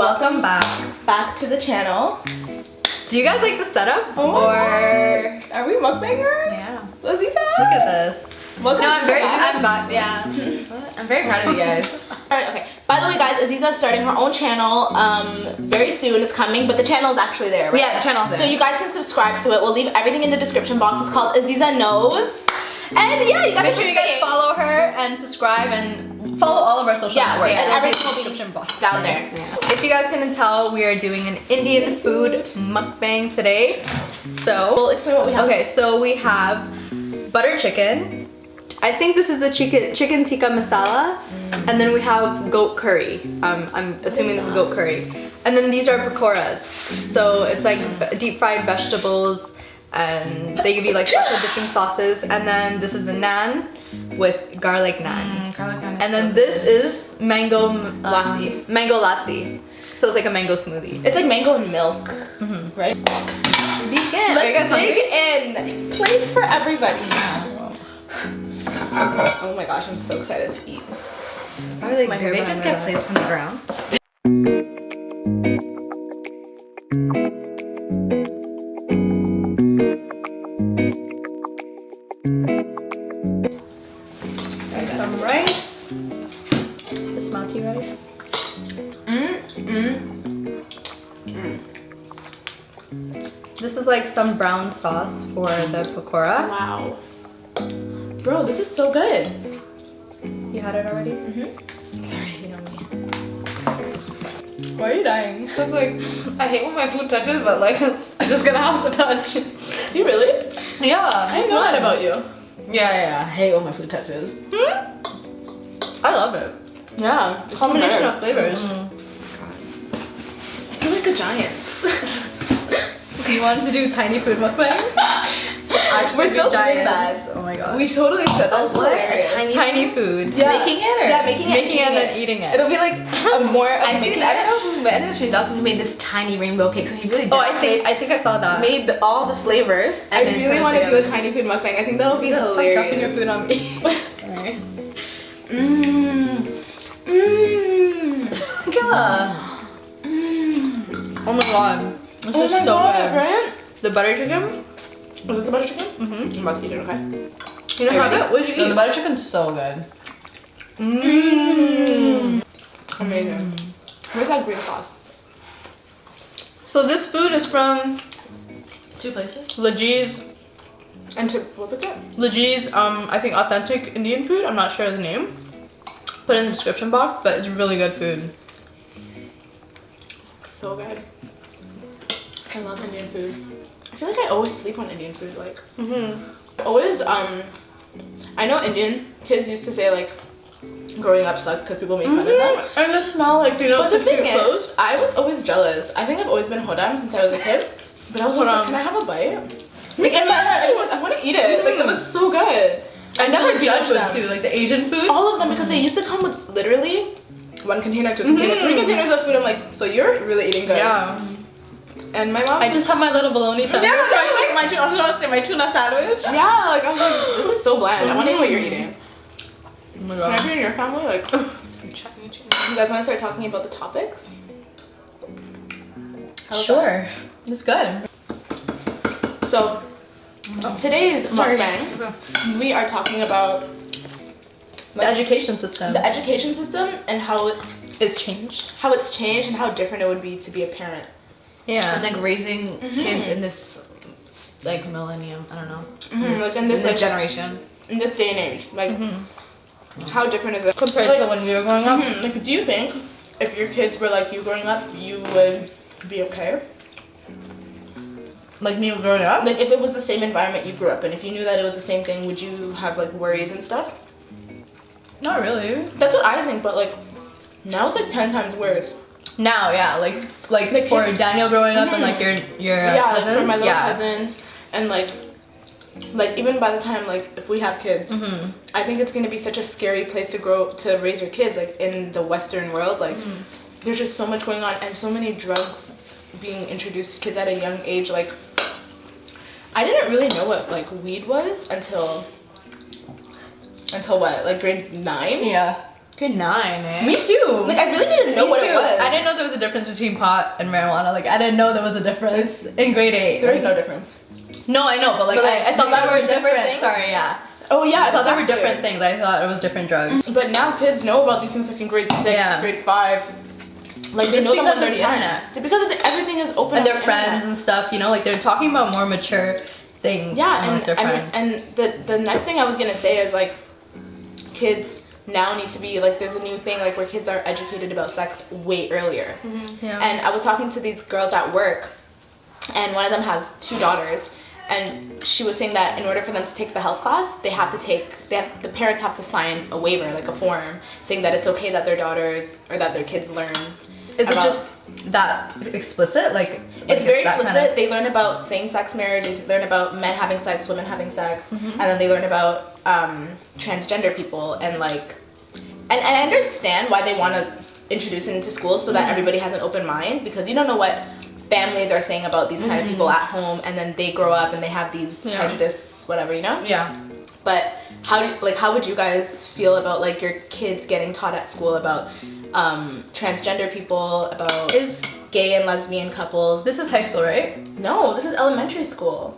welcome back to the channel. Do you guys like the setup? Oh or are we mukbangers? yeah. Aziza? Look at this. Welcome No, I'm to very the I'm back. Yeah. I'm very proud of you guys. Alright, okay. By the way, guys, Aziza's starting her own channel very soon. It's coming, but the channel is actually there, right? Yeah, the channel's there. So you guys can subscribe to it. We'll leave everything in the description box. It's called Aziza Knows. And yeah, you guys Make sure you guys follow her and subscribe and follow all of our social networks. and It'll be everything in will the be description box down there. Yeah. If you guys couldn't tell, we are doing an Indian food mukbang today. So We'll explain what we have. okay, so we have butter chicken. I think this is the chicken tikka masala, and then we have goat curry. I'm assuming this is goat curry. And then these are pakoras. So it's like deep fried vegetables, and they give you like special dipping sauces. And then this is the naan with garlic naan. Garlic naan is And then so this good. is mango lassi. Mango lassi. So it's like a mango smoothie. It's like mango and milk, right? Let's begin. Are you Let's guys dig hungry? in. Plates for everybody. Oh my gosh, I'm so excited to eat. Why are they Did they just get plates from the ground? Some rice. Basmati rice. This is like some brown sauce for the pakora. Wow. Bro, this is so good. You had it already? Sorry, you know me. Why are you dying? Cause like, I hate when my food touches, but like, I'm just gonna have to touch. Do you really? Yeah. I know that about you. Yeah, I hate when my food touches. I love it. Yeah. Combination of flavors. I feel like a giant. You wanted to do tiny food mukbang? Actually, We're still doing giants. that. Oh my god. We totally should. That's what? hilarious. Tiny food. Yeah. Making it or? Yeah, making it. Making it and eating then eating it. It'll be like a more of I making see. I don't know who, but I think she does. Who made this tiny rainbow cake? So he really. Oh, I think I saw that. made all the flavors. I And then really put want it to do a together. tiny food mukbang. I think that'll be Stop hilarious. dropping your food on me. Sorry. Akela. Oh my god. This Oh is my so god, good. right? The butter chicken? Is this the butter chicken? I'm about to eat it, okay? You know how good? What did you No, eat? the butter chicken's so good. Amazing. Where's that green sauce? So this food is from 2 places. Lajee's, And to what was it? I think authentic Indian food. I'm not sure of the name. Put it in the description box, but it's really good food. So good. I love Indian food. I feel like I always sleep on Indian food. Like, always. I know Indian kids used to say like, growing up sucked because people make fun of them. And the smell, like, you know, But the sticks to thing your clothes. is, I was always jealous. I think I've always been hodam since I was a kid. But I was always like, can I have a bite? Like in my head, I was like, I want to eat it. Like it was so good. I never Filipino judged food them. too, like the Asian food. All of them because they used to come with literally 1 container, 2 container, 3 containers of food. I'm like, so you're really eating good. Yeah. And my mom. I just have my little bologna sandwich. Yeah, I like my tuna sandwich. Yeah, like I was like, this is so bland. I want to eat what you're eating. Oh my Can I god. be in your family? Like, you guys want to start talking about the topics? How's Sure. It's good. that? So, today's mukbang, we are talking about The education system. the education system and how It's changed. it's changed and how different it would be to be a parent. I Yeah. think raising kids in this like millennium. I don't know. Like in this, like, generation. in this day and age, like how different is it Compared like, to when we were growing up. Like, do you think if your kids were like you growing up, you would be okay? Like me growing up? Like if it was the same environment you grew up in, if you knew that it was the same thing, would you have like worries and stuff? Not really. That's what I think, but like now it's like 10 times worse. Now, yeah, like The for kids- Daniel growing up and like your Yeah, like cousins. for my little yeah. cousins, and like even by the time like if we have kids, I think it's gonna be such a scary place to raise your kids. Like in the Western world, like there's just so much going on and so many drugs being introduced to kids at a young age. Like I didn't really know what like weed was until what, like grade 9. Yeah. Grade 9, eh? Me too. Like, I really didn't know Me what too. it was. I didn't know there was a difference between pot and marijuana. Like, I didn't know there was a difference in grade 8. There is no difference. No, I know, but like, I thought there they were were different different. things? Sorry, yeah. Oh yeah, I thought they were exactly. different things. I thought it was different drugs. But now kids know about these things like in grade 6, Yeah. grade 5. Like they Just know them because on their of the time. internet. Because of everything is open And on their the friends internet. and stuff, you know, like they're talking about more mature things Yeah, amongst and their I mean, friends. and the next thing I was gonna say is like, kids now need to be like, there's a new thing like where kids are educated about sex way earlier. Yeah. And I was talking to these girls at work, and one of them has 2 daughters, and she was saying that in order for them to take the health class, the parents have to sign a waiver, like a form, saying that it's okay that their daughters or that their kids learn. Is it just that explicit? Like It's very that explicit. kind of- They learn about same-sex marriage. They learn about men having sex, women having sex, and then they learn about transgender people and like. And I understand why they want to introduce it into schools so that everybody has an open mind, because you don't know what families are saying about these kind of people at home, and then they grow up and they have these prejudice, whatever, you know. Yeah. But how would you guys feel about like your kids getting taught at school about transgender people, about gay and lesbian couples? This is high school, right? No, this is elementary school.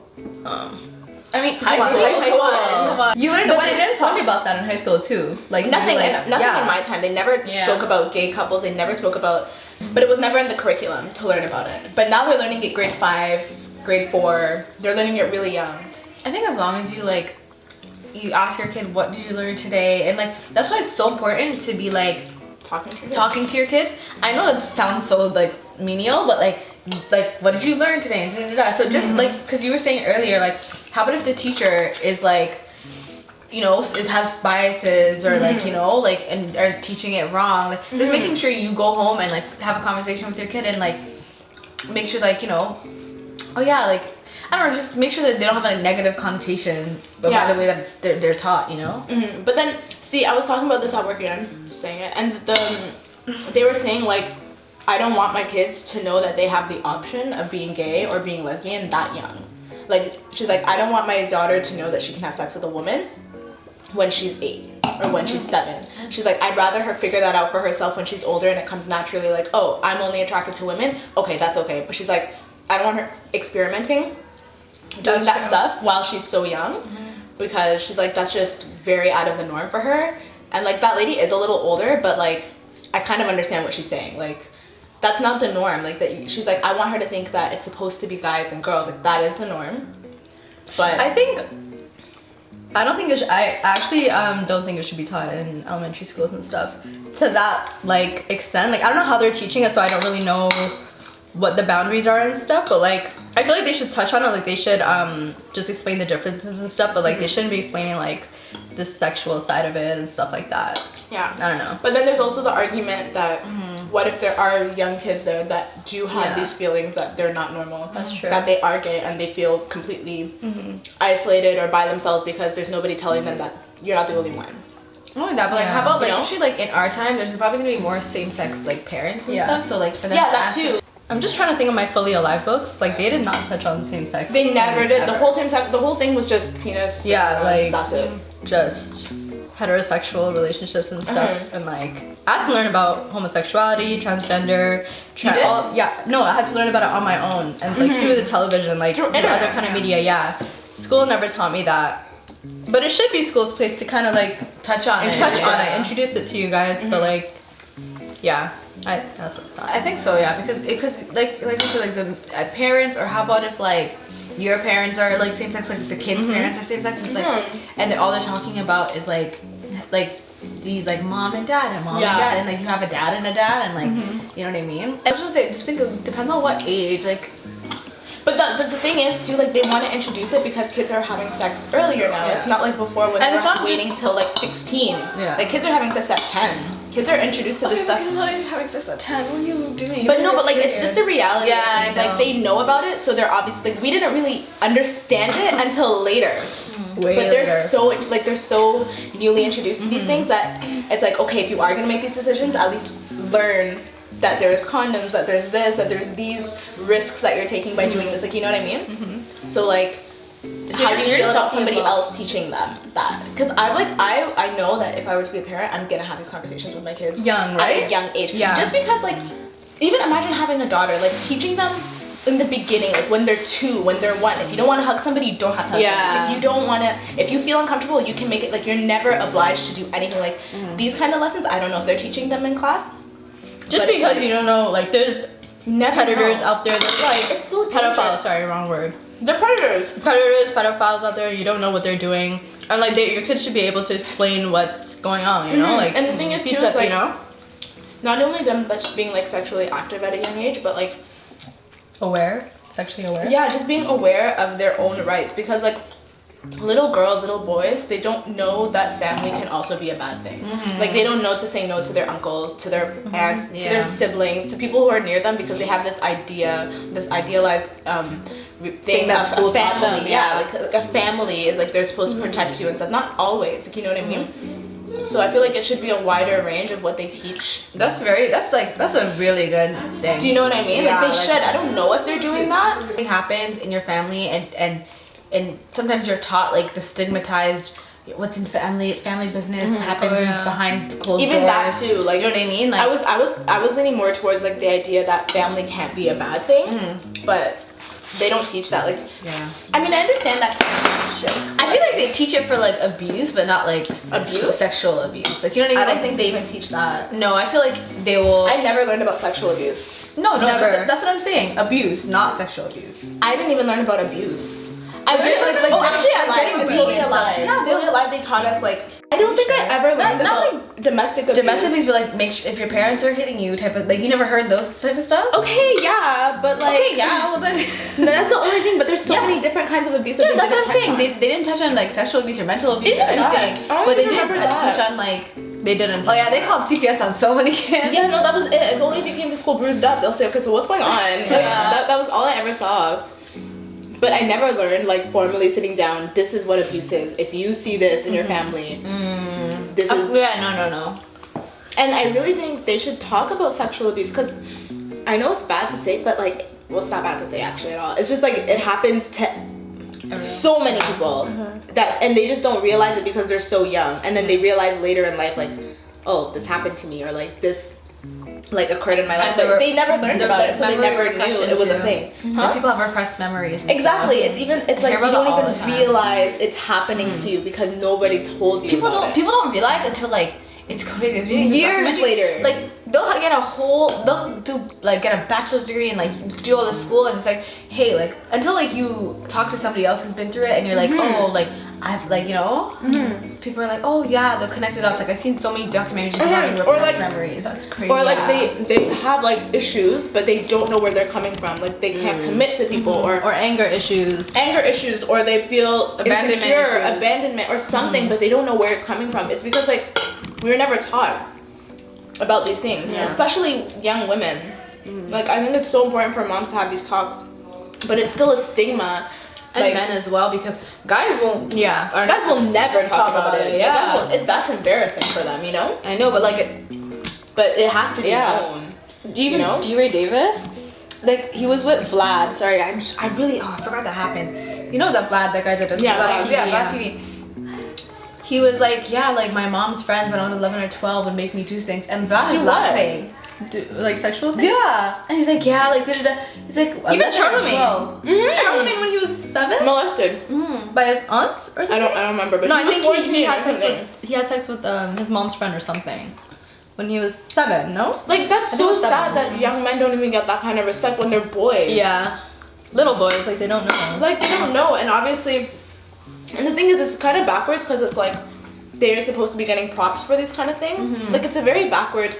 I mean, High school. Come on. You learned, but they didn't tell me about that in high school too. Like Nothing, nothing yeah. in my time. They never Yeah. spoke about gay couples. They never spoke about, but it was never in the curriculum to learn about it. But now they're learning it grade 5, grade 4. They're learning it really young. I think as long as you like, you ask your kid, what did you learn today? And like, that's why it's so important to be like, talking to your kids. I know it sounds so like menial, but like what did you learn today? And da-da-da-da. So just like, because you were saying earlier, like, how about if the teacher is like, you know, it has biases or like, you know, like, and is teaching it wrong. Like, just making sure you go home and like have a conversation with your kid and like make sure like, you know, oh yeah, like, I don't know, just make sure that they don't have a negative connotation about the way that they're taught, you know? But then, see, I was talking about this at work again, just saying it, and they were saying like, I don't want my kids to know that they have the option of being gay or being lesbian that young. Like, she's like, I don't want my daughter to know that she can have sex with a woman when she's 8 or when she's 7. She's like, I'd rather her figure that out for herself when she's older and it comes naturally, like, oh, I'm only attracted to women. Okay, that's okay. But she's like, I don't want her experimenting, doing that stuff while she's so young, because she's like, that's just very out of the norm for her. And like, that lady is a little older, but like, I kind of understand what she's saying. Like, that's not the norm. Like, that she's like, I want her to think that it's supposed to be guys and girls. Like, that is the norm. But I don't think it should, I actually don't think it should be taught in elementary schools and stuff to that like extent. Like, I don't know how they're teaching it, so I don't really know what the boundaries are and stuff, but like, I feel like they should touch on it. Like, they should just explain the differences and stuff, but like, they shouldn't be explaining like the sexual side of it and stuff like that. yeah, I don't know. But then there's also the argument that what if there are young kids there that do have these feelings that they're not normal? That's true. That they are gay and they feel completely isolated or by themselves because there's nobody telling them that you're not the only one. Not only that, but like, how about like, You know? especially like in our time, there's probably gonna be more same-sex like parents and Yeah. stuff. So like for them Yeah, to that ask too. I'm just trying to think of my Fully Alive books. Like, they did not touch on same sex. They never things did. The ever. whole thing was just penis. Yeah, like, that's it. just heterosexual relationships and stuff. And like, I had to learn about homosexuality, transgender, You did? no, I had to learn about it on my own and like through the television, like through internet, other kind of media. Yeah, school never taught me that, but it should be school's place to kind of like touch on it. touch on Yeah. it, introduce it to you guys. But like, yeah, that's what I thought. I think so, yeah, because like you said, like the parents, or how about if like your parents are like same sex, like the kids' parents are same sex, and it's like, and all they're talking about is like these like mom and dad and dad, and like you have a dad and a dad, and like you know what I mean. I was gonna say, just think it depends on what age, like. But the thing is too, like, they want to introduce it because kids are having sex earlier now. Yeah. It's not like before when And they it's were not waiting just- till like 16. Yeah. Like, kids are having sex at 10. Kids are introduced to this stuff. having sex at 10. What are you doing? But no, but like, it's just a reality. Yeah, It's I like, they know about it, so they're obviously like, we didn't really understand it until later. Way But they're later. they're so newly introduced to these things that it's like, okay, if you are gonna make these decisions, at least learn that there's condoms, that there's this, that there's these risks that you're taking by doing this. Like, you know what I mean? So like, how do you feel about somebody else teaching them that? Because I know that if I were to be a parent, I'm gonna have these conversations with my kids young, right? At a young age. Yeah. Just because like, even imagine having a daughter, like teaching them in the beginning, like when they're 2, when they're 1. If you don't want to hug somebody, you don't have to hug somebody. If you don't want to, if you feel uncomfortable, you can make it, like you're never obliged to do anything. Like these kind of lessons, I don't know if they're teaching them in class. Just because you don't know, like there's predators out there that like it's so pedophiles. Sorry, wrong word. They're predators. Pedophiles out there. You don't know what they're doing, and like your kids should be able to explain what's going on. You know, like and the thing is too, it's like not only them being like sexually active at a young age, but like sexually aware. Yeah, just being aware of their own rights, because like little girls, little boys, they don't know that family can also be a bad thing. Like they don't know to say no to their uncles, to their aunts, to their siblings, to people who are near them, because they have this idealized thing that's school taught them. Yeah, like a family is like they're supposed to protect you and stuff. Not always, like, you know what I mean? So I feel like it should be a wider range of what they teach. That's a really good thing. Do you know what I mean? Yeah, like they should. I don't know if they're doing that. It happens in your family, and sometimes you're taught like the stigmatized what's in family business happens behind closed Even doors. that too, like, you know what I mean? Like I was leaning more towards like the idea that family can't be a bad thing, but they don't teach that. Like, I mean, I understand that too. I feel like they teach it for like abuse, but not like abuse, sexual abuse. Like, you know what I mean? I don't think they even teach that. No, I feel like they will. I never learned about sexual abuse. No, never. That's what I'm saying. Abuse, not sexual abuse. I didn't even learn about abuse. I learned actually, I lied. Fully Alive. Yeah, Fully Alive. They taught us like. I don't think I ever learned about like domestic abuse. Domestic abuse, but like make sure if your parents are hitting you, type of like you never heard those type of stuff. Okay, yeah, but like. Okay, yeah, well then. That's the only thing. But there's so many different kinds of abuse. Yeah, that's what I'm saying. They didn't touch on like sexual abuse or mental abuse or anything, but they did touch on like. They didn't. Oh yeah, they called CPS on so many kids. Yeah, no, that was it. It's only if you came to school bruised up, they'll say, okay, so what's going on? Like, that was all I ever saw. But I never learned, like, formally sitting down, this is what abuse is. If you see this in your family, this is... Yeah, no. And I really think they should talk about sexual abuse, because I know it's bad to say, but, like, well, it's not bad to say, actually, at all. It's just, like, it happens to so many people, that, and they just don't realize it because they're so young. And then they realize later in life, like, oh, this happened to me, or, like, this... like occurred in my life, but they never learned about it, so they never knew it was a thing. People have repressed memories. Exactly. It's like you don't even realize it's happening to you because nobody told you. People don't realize until like it's crazy. Years later, like they'll get a bachelor's degree and like do all the school, and it's like, hey, like until like you talk to somebody else who's been through it and you're like, oh, like I've like, you know, people are like, oh yeah, the connected dots. Like I've seen so many documentaries about having repressed memories. That's crazy. Or like they have like issues, but they don't know where they're coming from. Like they can't commit to people, or anger issues, or they feel insecure, abandonment, or something, but they don't know where it's coming from. It's because like we were never taught about these things, especially young women. Like I think it's so important for moms to have these talks, but it's still a stigma. And like, men as well, because guys won't. Guys will never talk about it. Yeah, that's embarrassing for them, you know. I know, but like it has to be known. Do you know D. Ray Davis? Like he was with Vlad. Sorry, I forgot that happened. You know that Vlad, that guy that does Vlad TV. He was like, like my mom's friends when I was 11 or 12 would make me do things, and Vlad is laughing. Like sexual things? Yeah. And he's like, like da-da-da. He's like, even Charlemagne. Charlemagne when he was 7? Molested. By his aunt or something? I don't remember, but no, he I think he had sex with his mom's friend or something. When he was 7, no? Like that's so sad that young men don't even get that kind of respect when they're boys. Yeah. Little boys, like they don't know. Like they don't know, and obviously, and the thing is, it's kind of backwards because it's like they're supposed to be getting props for these kind of things. Like it's a very backward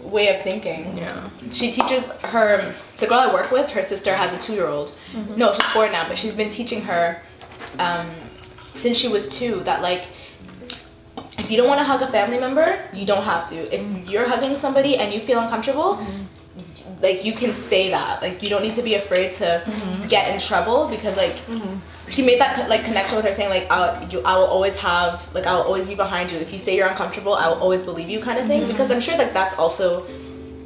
way of thinking. Yeah. She teaches the girl I work with, her sister has a 2-year-old. No, she's 4 now, but she's been teaching her since she was 2 that like if you don't want to hug a family member, you don't have to. If you're hugging somebody and you feel uncomfortable, like you can say that. Like you don't need to be afraid to get in trouble, because like she made that like connection with her, saying like I will always be behind you. If you say you're uncomfortable, I will always believe you, kind of thing. Because I'm sure like that's also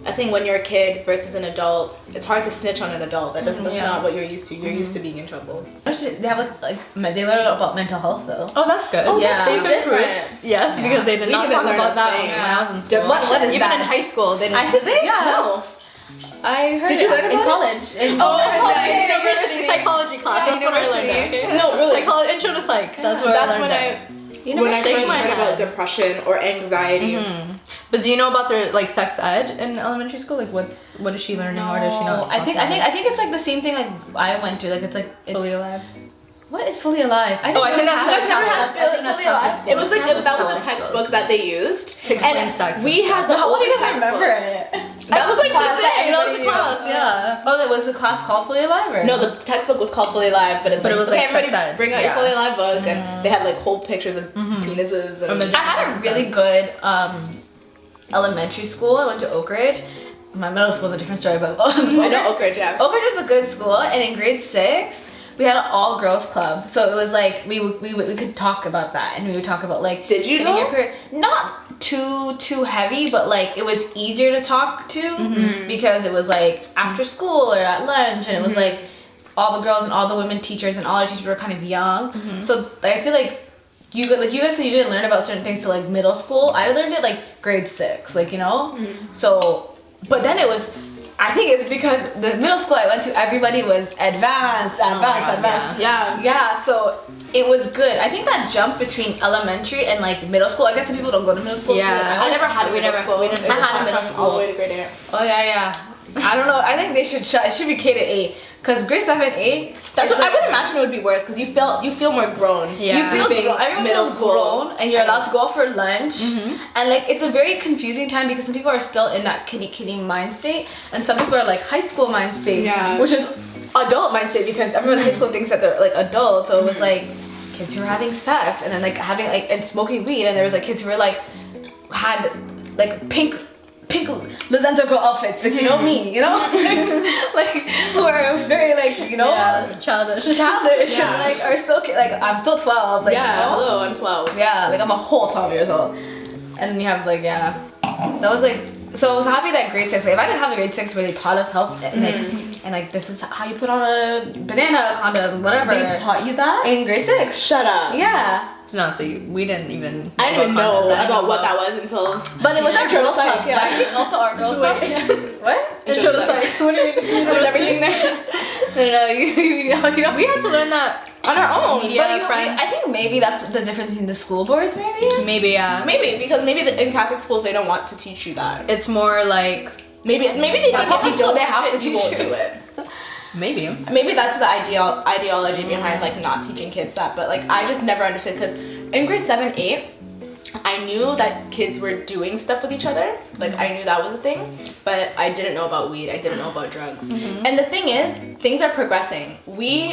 I think when you're a kid versus an adult, it's hard to snitch on an adult. That's not what you're used to. You're used to being in trouble. They have they learn about mental health though. Oh, that's good. Oh, yeah. that's so different. Yes, because they did We not didn't talk learn about a that thing. when I was in school. What is Even that? in high school, they didn't. Did they? Yeah. No. I heard. Did you learn in about college? In University psychology class. That's what I learned. Okay? No, really. Psychology, intro to psych. That's where That's I when learned when I shake first my heard head. about depression or anxiety. But do you know about their like sex ed in elementary school? Like what is she learning or does she not? I think it's like the same thing like I went to. Like it's like it's, Fully alive. What is fully alive? I I think that's I've never had I think that's Fully Alive. It was like Campus that was the schools. textbook that they used. To explain and sex. we had the How do you oldest guys remember textbooks. it? That was like the thing. That was the class, yeah. Oh, that was the class called Fully Alive, or No, the textbook was called Fully Alive, but it's But it was, like, okay, everybody sex ed. bring out your Yeah. Fully Alive book, and they had like whole pictures of penises and. I had a really good elementary school. I went to Oak Ridge. My middle school is a different story, but I know Oak Ridge, yeah. Oak Ridge was a good school, and in grade 6, we had an all girls club. So it was like we could talk about that, and we would talk about like. Did you getting know? your period. Not too heavy, but like it was easier to talk to because it was like after school or at lunch, and it was like all the girls and all the women teachers and all our teachers were kind of young. So I feel like. You guys said you didn't learn about certain things till like middle school. I learned it like grade 6, like, you know? So, but then it was, I think it's because the middle school I went to, everybody was advanced. Yeah, so it was good. I think that jump between elementary and like middle school, I guess some people don't go to middle school. Yeah. So, like, I never had a middle school. we didn't- It I was had a middle from school. all the way to grade 8. Oh yeah. I don't know. I think they should it should be K to 8 because grade 7, 8. That's it's what I like- would imagine it would be worse because you feel more grown. Yeah. You feel being grown. Everyone middle feels school. grown, and you're allowed to go for lunch. And like it's a very confusing time because some people are still in that kitty mind state, and some people are like high school mind state, Yeah. which is adult mind state because everyone in high school thinks that they're like adults. So it was like kids who were having sex and then like having like and smoking weed, and there was like kids who were like had like pink Lozenzo girl outfits, like you know me, you know, like who are very like you know childish. childish and like are still like I'm still 12, like Yeah, you know? hello, I'm 12. Yeah, like I'm a whole 12 years old. And then you have like, yeah. That was like, so I was happy that grade 6, like if I didn't have a grade 6 where they taught us health and like this is how you put on a banana condom, whatever. They taught you that? In grade 6. Shut up. Yeah. No, so we didn't even. I didn't even know condoms. I didn't about know what that was until. But it was our Intro to girls psych, club, yeah. right? Also our girls club. What? Intro to psych. What do you mean? Put everything there No, you know. We had to learn that. on our own. Media But friend. I think maybe that's the difference in the school boards, maybe. Maybe, yeah. Maybe because in Catholic schools they don't want to teach you that. It's more like Maybe they don't. public If you school, don't they have teach to it, you won't teach you. do it. maybe. Maybe that's the ideology behind like not teaching kids that. But like I just never understood because in grade 7, 8, I knew that kids were doing stuff with each other. Like I knew that was a thing, but I didn't know about weed. I didn't know about drugs. And the thing is, things are progressing.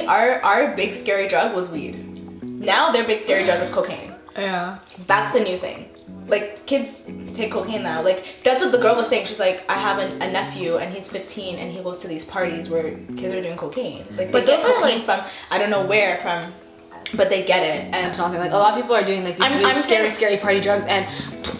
Our big scary drug was weed. Now their big scary drug is cocaine. Yeah. That's the new thing. Like kids take cocaine now. Like that's what the girl was saying. She's like, I have a nephew and he's 15 and he goes to these parties where kids are doing cocaine. Like they But get those are, cocaine from I don't know where from, but they get it. And Talking like a lot of people are doing like these I'm really saying- scary party drugs, and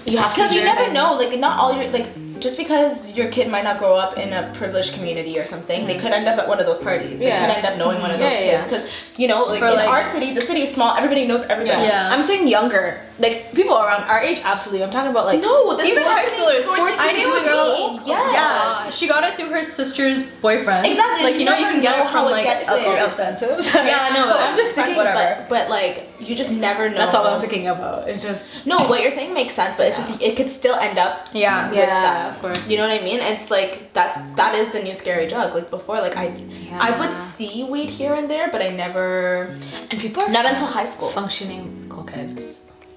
you have because you seizures never and- know. Like not all your like. Just because your kid might not grow up in a privileged community or something, they could end up at one of those parties. They could end up knowing one of those kids. Because, you know, like Or, in like- our city, the city is small, everybody knows everybody. Yeah. I'm saying younger, like people around our age, absolutely. I'm talking about like No, this Even is high schoolers, 14, 14 I knew it was girl. me. Yeah. Yeah, she got it through her sister's boyfriend. Exactly. Like, you know, you never can get know it from how it like gets alcohol there. expensive. Yeah, I know, but I'm just thinking, whatever. But like, you just never know. That's all I'm thinking about. It's just No, what you're saying makes sense, but it's just, it could still end up Yeah. with that. of course. You know what I mean? It's like, that is the new scary drug. Like before, like I would see weed here and there, but I never, And people are not until high school. functioning cokeheads.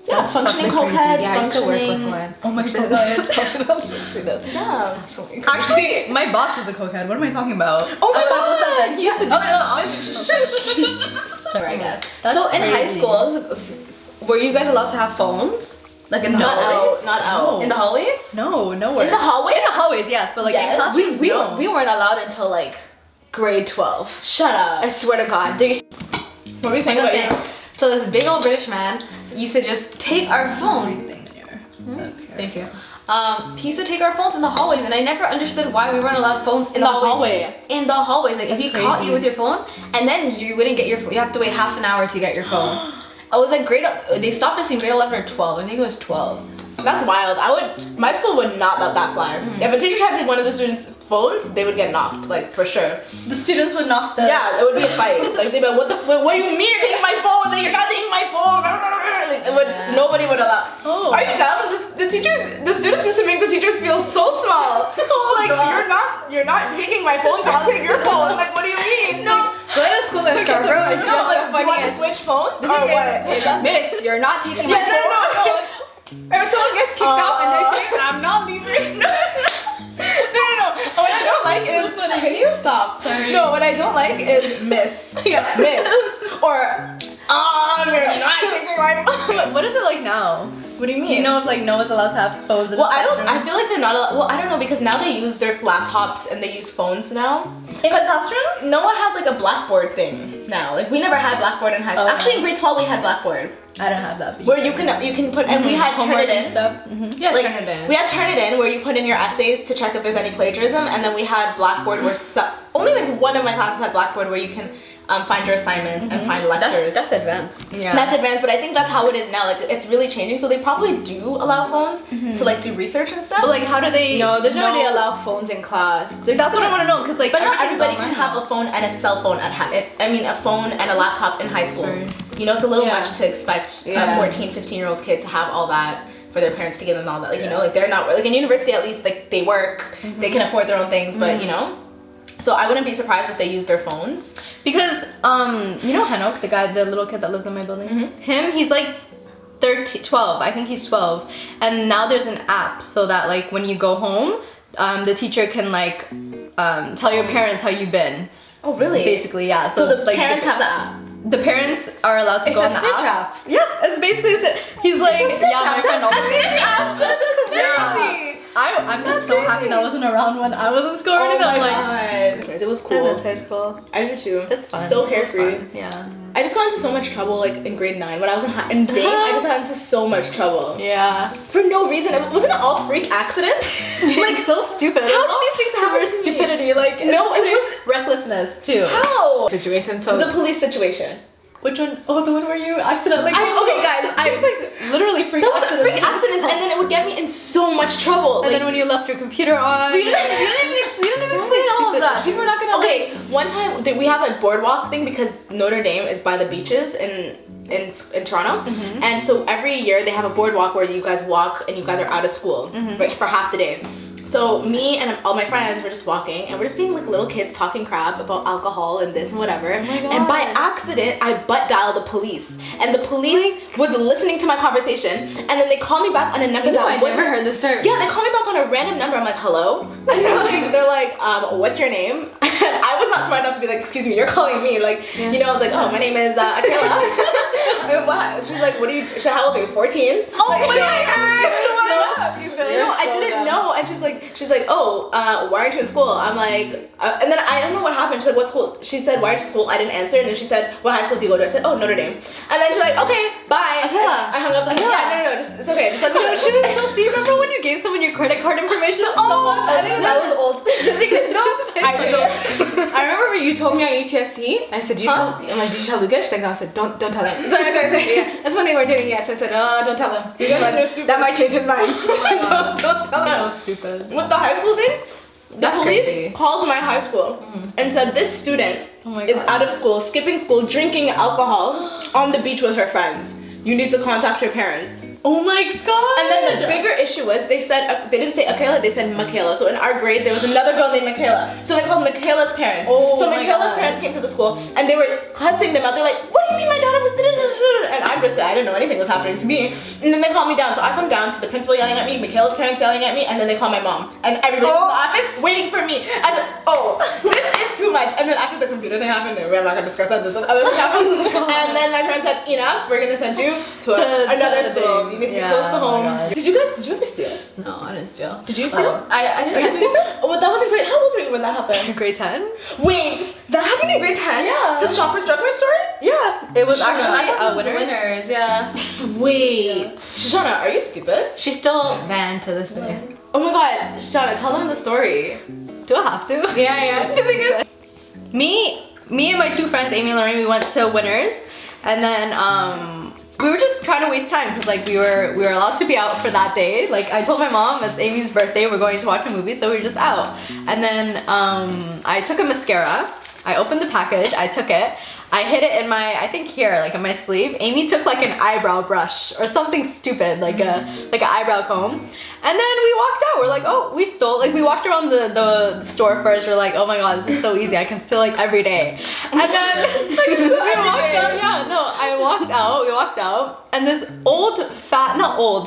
Yeah, functioning cokeheads, Yeah, I used to work functioning. with one. Oh my god. Yeah. Actually, my boss was a cokehead. What am I talking about? Oh my God. god! He used to do it. I guess. That's So in high crazy. schools, were you guys allowed to have phones? Like in the Not hallways? out. Not out. In the hallways? No, nowhere. In the hallways? In the hallways, yes, but like Yes. in classrooms, no. We weren't allowed until like grade 12. Shut up. I swear to God. There used What were you saying about you? So this big old British man used to just take our phones. Thank you. He used to take our phones in the hallways, and I never understood why we weren't allowed phones in the hallway. In the hallways, like if he caught you with your phone, and then you wouldn't get your phone, you have to wait half an hour to get your phone. I was like they stopped us in grade 11 or 12. I think it was 12. That's wild. My school would not let that fly. If a teacher tried to take one of the students' phones, they would get knocked, like for sure. The students would knock the. Yeah, it would be a fight. Like they'd be like, what do you mean you're taking my phone? Like, you're not taking my phone. Like, nobody would allow. Oh. Are you dumb? The students used to make the teachers feel so small. Like you're not taking my phone, so I'll take your phone. Like, what do you mean? No. Go to school in Scarborough. Do you want to switch phones or what? Miss, you're not taking my phone. No. If someone gets kicked out and they say, I'm not leaving. No. What I don't like is, can you stop? Sorry. No, what I don't like is miss. Yeah. Miss. Or, you're not taking my phone. What is it like now? What do you mean? Do you know if like no one's allowed to have phones in the classroom? I feel like they're not allowed. Well, I don't know because now they use their laptops and they use phones now. In classrooms? No one has like a Blackboard thing now. Like we never had Blackboard in high school. Actually, in grade 12 we had Blackboard. I don't have that. Where you can put and we had homework Turnitin. and stuff. Yeah, like, Turnitin. We had Turnitin where you put in your essays to check if there's any plagiarism, and then we had Blackboard where only like one of my classes had Blackboard where you can find your assignments and find lectures. That's advanced. Yeah. That's advanced, but I think that's how it is now. Like it's really changing. So they probably do allow phones to like do research and stuff. But like, how do they? No, there's no way they allow phones in class. That's what I want to know, because like, but not everybody can have a phone and a cell phone a phone and a laptop in high school. Sorry. You know, it's a little much to expect a 14, 15-year-old kid to have all that for their parents to give them all that. Like, you know, like they're not, like in university at least, like they work, they can afford their own things, but you know. So I wouldn't be surprised if they use their phones. Because, you know Hanok, the little kid that lives in my building? He's like 12, I think he's 12. And now there's an app so that like when you go home, the teacher can like tell your parents how you've been. Oh, really? Basically, yeah. So the parents have the app? The parents are allowed to go on the app. Yeah, it's basically, he's like, my friend That's a snitch app! That's a snitch app! I'm just so happy that I wasn't around when I was in school. Oh my god. It was cool. I miss high school. I do too. It's fun. So carefree. Yeah. I just got into so much trouble like in grade 9 when I was in Dave. I just got into so much trouble. Yeah. For no reason. Wasn't it all freak accidents? Like so stupid. How did these things happen? Stupidity. Like no, it was recklessness too. How? Situation. So the police situation. Which one? Oh, the one where you accidentally. Okay, guys. I like literally freak. That was a freak accident, and then it would get me in so much trouble. And then when you left your computer on. We didn't even explain all of that. People are not gonna. Okay, one time we have a boardwalk thing because Notre Dame is by the beaches in Toronto, and so every year they have a boardwalk where you guys walk and you guys are out of school right, for half the day. So me and all my friends were just walking and we're just being like little kids talking crap about alcohol and this and whatever. And by accident, I butt dialed the police. And the police was listening to my conversation. And then they called me back on a number that wasn't... I never heard this term. Yeah, they called me back on a random number. I'm like, hello? And they're like, what's your name? And I was not smart enough to be like, excuse me, you're calling me. Like, you know, I was like, oh, my name is Akela. And what? She's like, how old are you, 14? Oh like, my god! So stupid. No, I didn't know. And she's like, oh, why aren't you in school? I'm like, and then I don't know what happened. She's like, what school? She said, why aren't you in school? I didn't answer. And then she said, what high school do you go to? I said, oh, Notre Dame. And then she's like, okay, bye. Yeah. I hung up the phone. Yeah, no, it's okay. Just let me know. She was so. Do you remember when you gave someone your credit card information? I think I was old. No, I remember when you told me on UTSC. I said, did you tell Lucas? She's like, no. I said, don't tell him. Sorry. Yeah. That's when they were doing yes. I said, oh, don't tell him. That might change his mind. don't tell him. So stupid. With the high school thing, the police crazy. called my high school and said this student is out of school, skipping school, drinking alcohol on the beach with her friends. You need to contact your parents. Oh my god! And then the bigger issue was they didn't say Akela, they said Michaela. So in our grade there was another girl named Michaela. So they called Michaela's parents. So Michaela's parents came to the school and they were cussing them out. They're like, what do you mean my daughter was and I didn't know anything was happening to me. And then they called me down. So I come down to the principal yelling at me, Michaela's parents yelling at me, and then they call my mom. And everybody in the office waiting for me. I said, oh, this is too much. And then after the computer thing happened, I'm not gonna discuss that, this other thing happened. And then my parents said, enough, we're gonna send you to another school. You need to be close to home. Did you ever steal? No, I didn't steal. Did you steal? I didn't. Are you stupid? Oh, but that wasn't great. How old were you when that happened? Grade 10? Wait, that happened in grade 10? Yeah. The Shoppers Drug Mart story? Yeah. It was actually Winners. Yeah. Yeah. Wait. Shoshana, are you stupid? She's still banned to this day. Oh my god, Shoshana, tell them the story. Do I have to? Yeah. Me and my two friends, Amy and Lorraine, we went to Winners, and then we were just trying to waste time because like we were allowed to be out for that day. Like I told my mom it's Amy's birthday, we're going to watch a movie, so we were just out. And then I took a mascara. I opened the package, I took it, I hid it in my, I think here, like in my sleeve. Amy took like an eyebrow brush or something stupid, like an eyebrow comb. And then we walked out, we're like, oh, we stole, like we walked around the store first, we're like, oh my god, this is so easy, I can steal like every day. And then like, we walked out, we walked out, and this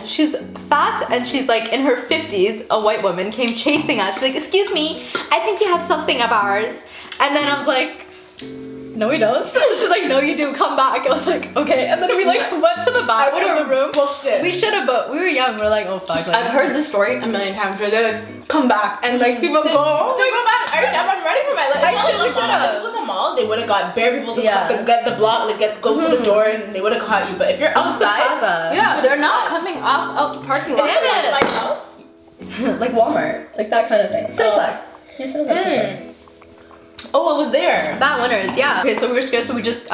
she's fat and she's like in her 50s, a white woman came chasing us. She's like, excuse me, I think you have something of ours. And then I was like, no we don't. So she's like, no you do, come back. I was like, okay. And then we like went to the back of the room. Booked it. We should have, but we were young. We're like, oh fuck. Like, I've heard this story a million times where they're like, come back, and like people go back. I'm ready for my life. We should have. If it was a mall, they would have got bare people to get the block, like go to the doors, and they would have caught you. But if you're outside, they're not coming out the parking lot. Damn it. My house, like Walmart, like that kind of thing. Cineplex. Oh, it was there. That Winners, yeah. Okay, so we were scared, so we just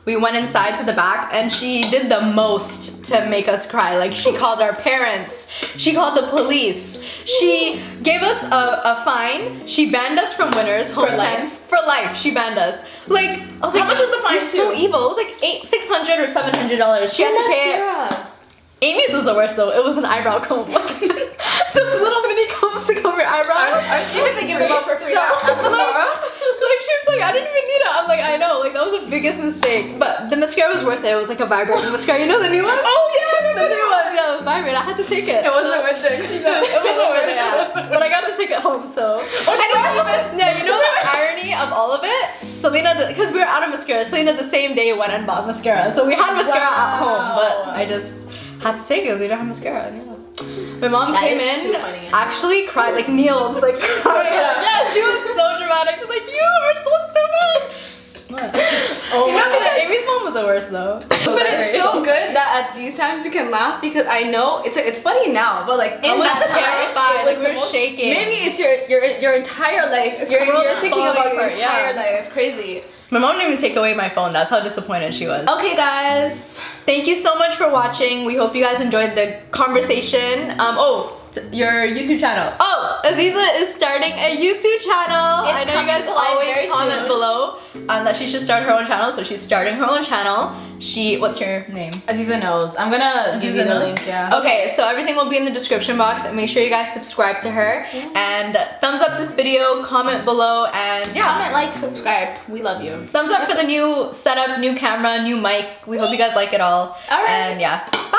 we went inside to the back, and she did the most to make us cry. Like she called our parents, she called the police, she gave us a fine, she banned us from Winners home sense for life. She banned us. Like I was like, how much was the fine? You're so evil. It was like $600 or $700. She had to pay it. Amy's was the worst though. It was an eyebrow comb. Those little mini combs to comb your eyebrows. Even they give them out for free now. Like she was like, I didn't even need it. I'm like, I know. Like that was the biggest mistake. But the mascara was worth it. It was like a vibrating mascara. You know the new one? Oh yeah, the new one. Yeah, it was vibrating. I had to take it. It wasn't worth it. It wasn't worth it. Yeah. But I got to take it home. So. Yeah, you know the irony of all of it. Selena, because we were out of mascara. Selena the same day went and bought mascara. So we had mascara at home, but I just had to take it because we don't have mascara. Yeah. My mom came in, actually cried, like kneeled, like cried. Yeah, she was so dramatic. She's like, you are so stupid. What? Oh my god. Amy's mom was the worst though. But it's so good that at these times you can laugh because I know it's funny now, but like in that terrified, like we were shaking. Maybe it's your entire life. You're thinking about your entire life. It's crazy. My mom didn't even take away my phone. That's how disappointed she was. Okay, guys. Thank you so much for watching. We hope you guys enjoyed the conversation. Your YouTube channel. Oh, Aziza is starting a YouTube channel. I know you guys always comment below that she should start her own channel, so she's starting her own channel. What's your name? Aziza knows. I'm gonna give you the link, yeah. Okay, so everything will be in the description box, and make sure you guys subscribe to her. And thumbs up this video, comment below, and yeah. Comment, like, subscribe. We love you. Thumbs up for the new setup, new camera, new mic. We hope you guys like it all. Alright. And yeah, bye.